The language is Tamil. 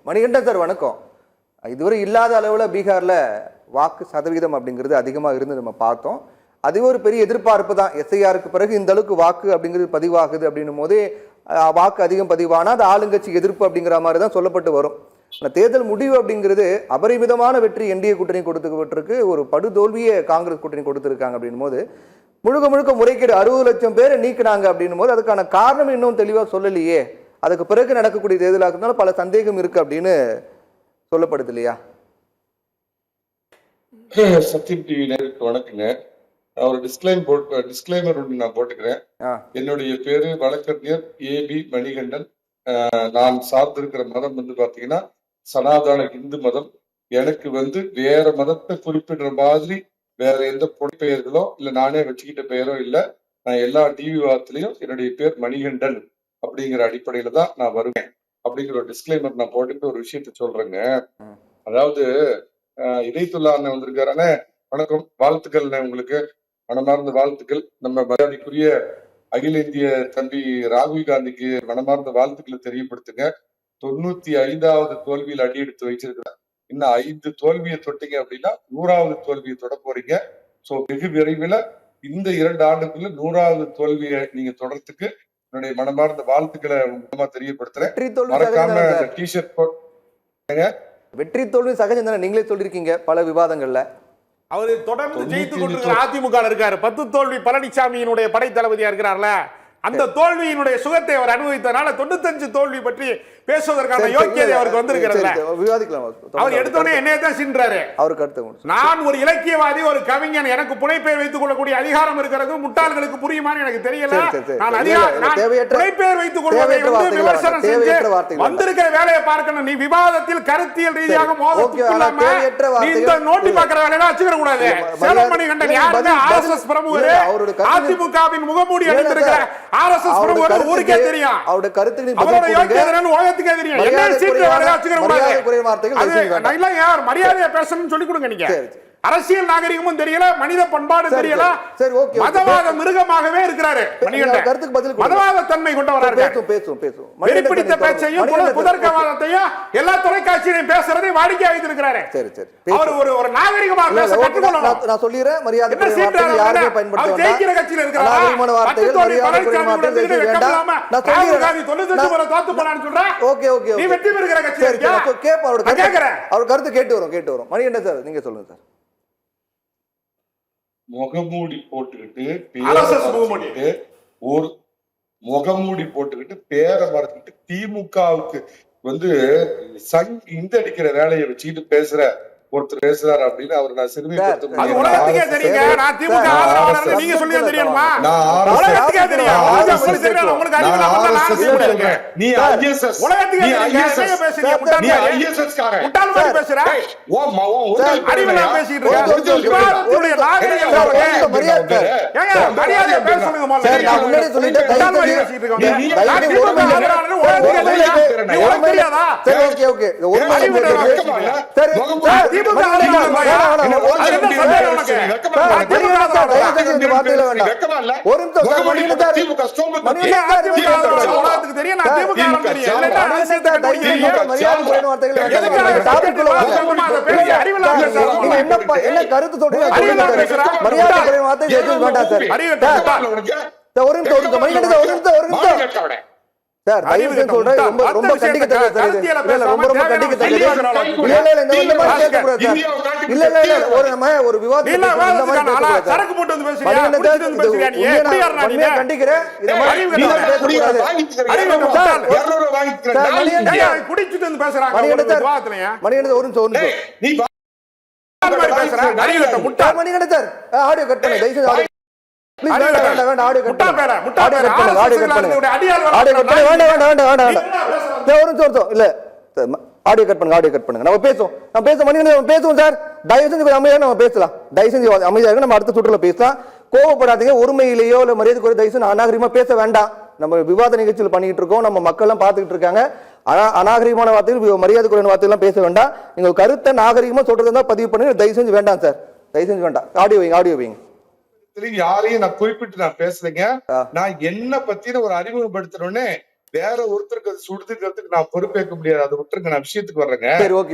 மணிகண்டன் சார் வணக்கம். இதுவரை இல்லாத அளவில் பீகாரில் வாக்கு சதவீதம் அப்படிங்கிறது அதிகமாக இருந்து நம்ம பார்த்தோம். அதுவே ஒரு பெரிய எதிர்பார்ப்பு தான். எஸ்ஐஆருக்கு பிறகு இந்த அளவுக்கு வாக்கு அப்படிங்கிறது பதிவாகுது அப்படின்னும் போதே வாக்கு அதிகம் பதிவானால் அது ஆளுங்கட்சி எதிர்ப்பு அப்படிங்கிற மாதிரி தான் சொல்லப்பட்டு வரும். தேர்தல் முடிவு அப்படிங்கிறது அபரிமிதமான வெற்றி என்டிஏ கூட்டணி கொடுத்துக்கிட்டு ஒரு படுதோல்வியை காங்கிரஸ் கூட்டணி கொடுத்துருக்காங்க அப்படின்னும் போது முழுக்க முழுக்க முறைகேடு 60 லட்சம் பேரை நீக்கினாங்க அப்படின்னும் போது அதுக்கான காரணம் இன்னும் தெளிவாக சொல்லலையே. அதுக்கு பிறகு நடக்கக்கூடிய தேர்தலாக இருந்தாலும் பல சந்தேகம் இருக்கு அப்படின்னு சொல்லப்படுது இல்லையா? சத்தியம் டிவி நேருக்கு வணக்கங்க. ஒரு டிஸ்கிளைமர் நான் போட்டுக்கிறேன். என்னுடைய பேரு வழக்கறிஞர் ஏபி மணிகண்டன். நான் சார்ந்திருக்கிற மதம் பாத்தீங்கன்னா சனாதன இந்து மதம். எனக்கு வேற மதத்தை குறிப்பிடுற மாதிரி வேற எந்த பொடிப்பெயர்களோ இல்ல நானே வச்சுக்கிட்ட பெயரோ இல்ல. நான் எல்லா டிவி வாரத்திலையும் என்னுடைய பேர் மணிகண்டன் அப்படிங்கிற அடிப்படையில தான் நான் வருவேன் அப்படிங்கிற ஒரு டிஸ்கிளைமர் நான் போட்டுட்டு ஒரு விஷயத்த சொல்றேங்க. அதாவது இதயத்துல்லா அண்ணன் வந்திருக்காருன்னு வணக்கம், வாழ்த்துக்கள் உங்களுக்கு, மனமார்ந்த வாழ்த்துக்கள். நம்ம மரியாதைக்குரிய அகில இந்திய தம்பி ராகுல் காந்திக்கு மனமார்ந்த வாழ்த்துக்களை தெரியப்படுத்துங்க. 95வது தோல்வியில் அடி எடுத்து வச்சிருக்கிறார். இன்னும் 5 தோல்வியை தொட்டீங்க அப்படின்னா 100வது தோல்வியை தொட போறீங்க. சோ வெகு விரைவில் இந்த 2 ஆண்டுக்குள்ள 100வது தோல்வியை நீங்க தொடர்றதுக்கு என்னுடைய மனமார்ந்த வாழ்த்துக்களை மூலமா தெரியப்படுத்துறேன். மறக்காம டிஷர்ட் போடுங்க. வெற்றி தோல்வி சகஜம் தானே, நீங்களே சொல்லிருக்கீங்க பல விவாதங்கள்ல. அவரு தொடர்ந்து ஜெயித்து கொண்டிருக்கிற அதிமுக இருக்காரு. 10 தோல்வி பழனிசாமியினுடைய படை தளபதியா இருக்கிறார்ல, அந்த தோல்வியினுடைய சுகத்தை அவர் அனுபவித்தனால 95 தோல்வி பற்றி பேசுவதற்கான யோக்கியதை அவருக்கு வந்திருக்கிறது. அவர் எடுத்தோடனே என்னைய தான் சின்றாரு. நான் ஒரு இலக்கியவாதி, ஒரு கவிஞன், எனக்கு புனைப்பெயர் வைத்துக் கொள்ளக்கூடிய அதிகாரம் இருக்கிறது. முட்டாள்களுக்கு புரியுமான்னு எனக்கு தெரியல. நான் புனைப்பெயர் வைத்துக் கொள்வதை விமர்சனம் செஞ்சு வந்திருக்கிற வேலையை பார்க்கணும். நீ விவாதத்தில் கருத்தியல் ரீதியாக மோதத்துக்குள்ளாம இந்த நோட்டி பார்க்கிற வேலையெல்லாம் வச்சுக்கிற கூடாது. சேலமணி கண்டன் யாருன்னு RSS பிரமுகர், அதிமுகவின் முகமூடி அணிந்திருக்கிற RSS பிரமுகர் ஊருக்கே தெரியும். அவருடைய கருத்து மரியாதையா பேசணும்னு சொல்லி கொடுங்க. நீங்க அரசியல் நாகரிகமும் தெரியல, மனித பண்பாடு தெரியல, மதவாத மிருகமாகவே இருக்கிறாரு. மதவாத தன்மை கொண்டவராக வெளிப்பிடித்த பேச்சையும் குதர்க்கவாதத்தையும் எல்லா தொலைக்காட்சியிலையும் பேசுறதை வாடிக்கை வைத்திருக்கிறாரு. அவர் ஒரு நாகரிகமாக பேச கற்றுக்கொள்ளணும். நான் சொல்லிடுறேன், மரியாதை ஜெயிக்கிற கட்சியில இருக்கிறார். நீ வெற்றி பெறுகிற கட்சியில இருக்கியா? அவர் கருத்து கேட்டு வரும். மணிகண்டன் சார் நீங்க சொல்லுங்க சார். முகமூடி போட்டுக்கிட்டு ஒரு முகமூடி போட்டுக்கிட்டு பேரை மறந்துட்டு திமுகவுக்கு இந்த அடிக்கிற வேலையை வச்சுக்கிட்டு பேசுற ஒருத்தர் பேசுறாரு அப்படின்னு அவர் நான் சிறுமைப்படுத்த என்ன கருத்து சொல்றீங்க? சார் ரொம்ப கண்டிக்கத்தக்கது. ஒரு விவாதம் ஆடியோ கட் பண்ணு தயவு செஞ்சு. ஆடியோ கட் பண்ணுங்க. நம்ம பேசுவோம் சார். தயவு செஞ்சு அமைதியாக நம்ம பேசலாம். தயவு செஞ்சு அமைதியாக நம்ம அடுத்த சுற்றுல பேசலாம். கோவப்படாதீங்க. ஒருமையிலேயோ இல்ல மரியாதை குறை தயவு செஞ்சு அநாகரிகமா பேச வேண்டாம். நம்ம விவாத நிகழ்ச்சியில் பண்ணிட்டு இருக்கோம். நம்ம மக்கள் எல்லாம் பாத்துக்கிட்டு இருக்காங்க. அநாகரிகமான வார்த்தைகள், மரியாதை குறைந்த வார்த்தைகள் எல்லாம் பேச வேண்டாம். நீங்க கருத்தை நாகரிகமா சொல்றதா பதிவு பண்ணுங்க. தயவு செஞ்சு வேண்டாம் சார். தயவு செஞ்சு வேண்டாம். ஆடியோ வைங்க. யாரையும் நான் குறிப்பிட்டு நான் பேசுறேங்க. நான் என்ன பத்தின ஒரு அறிமுகப்படுத்தணும்னு வேற ஒருத்தருக்கு அது சுடுதுங்கிறதுக்கு நான் பொறுப்பேற்க முடியாது. அதை விட்டுருங்க, நான் விஷயத்துக்கு வர்றேங்க. சரி, ஓகே.